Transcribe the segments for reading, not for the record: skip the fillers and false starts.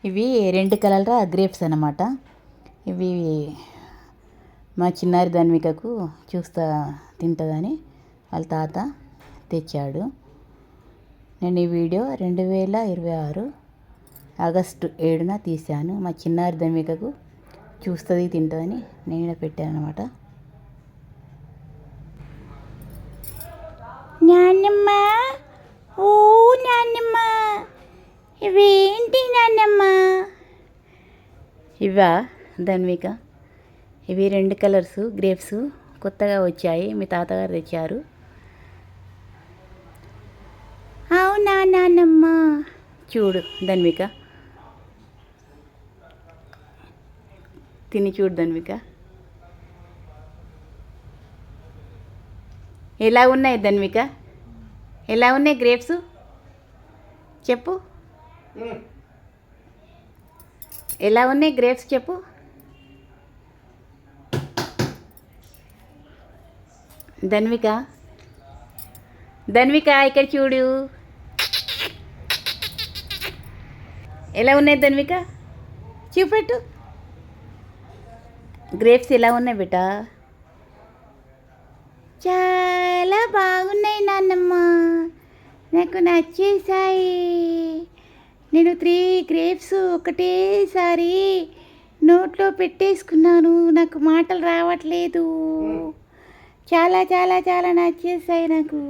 ఇవి 2 కలర్ల గ్రేప్స్ అన్నమాట. ఇవి మా చిన్నారి ధన్వికకు చూస్తా తింటుందని వాళ్ళ తాత తెచ్చాడు. నేను ఈ వీడియో 2026 ఆగస్టు 7న తీశాను. మా చిన్నారి ధన్వికకు చూస్తుంది తింటుందని నేను పెట్టాను అన్నమాట. నాన్నమ్మ, ఓ నాన్నమ్మ, ఇవేంటి నాన్నమ్మ? ఇవా ధన్విక? ఇవి 2 కలర్స్ గ్రేప్స్ కొత్తగా వచ్చాయి, మీ తాతగారు తెచ్చారు. అవునా నాన్నమ్మ? చూడు ధన్విక, తిని చూడు ధన్విక, ఎలా ఉన్నాయి ధన్విక? ఎలా ఉన్నాయి గ్రేప్స్ చెప్పు, ఎలా ఉన్నాయి గ్రేప్స్ చెప్పు. ధన్విక, ధన్విక ఇక్కడ చూడు, ఎలా ఉన్నాయి ధన్విక? చూపెట్టు, గ్రేప్స్ ఎలా ఉన్నాయి బేటా? చాలా బాగున్నాయి నాన్నమ్మ, నాకు నచ్చేసాయి. నేను 3 గ్రేప్స్ ఒకటేసారి నోట్లో పెట్టేసుకున్నాను, నాకు మాటలు రావట్లేదు. చాలా చాలా చాలా నచ్చేసాయి నాకు.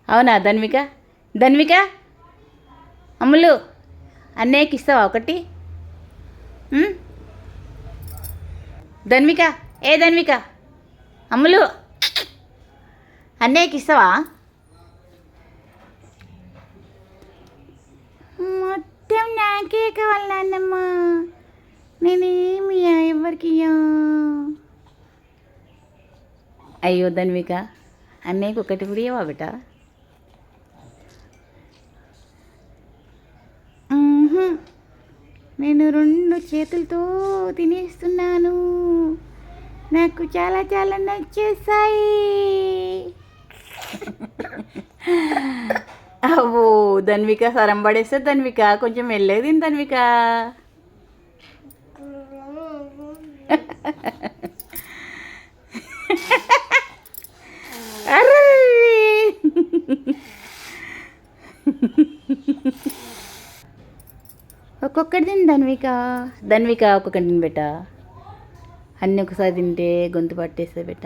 అవునా ధన్విక? ధన్విక, అమ్ములు అన్నయ్యకి ఇస్తావా ఒకటి? ధన్విక, ఏ ధన్విక, అమ్ములు అన్నయ్యకి ఇస్తావా? మొత్తం నాకే కావాలి నాన్నమ్మ, నేనేమి ఎవరికి. అయ్యో ధన్విక, అన్నయ్యకి ఒకటి కూడా ఇవ్వవా బేట? నేను 2 చేతులతో తినేస్తున్నాను, నాకు చాలా చాలా నచ్చేసాయి. అవ్వో ధన్విక, సరం పడేస్తే ధన్విక, కొంచెం వెళ్ళేది ధన్విక. ఒక్కొక్కటి తిని ధన్విక, ధన్విక ఒక్కొక్కటి తిని బెట్ట, అన్నీ ఒకసారి తింటే గొంతు పట్టేస్తే బెట్ట.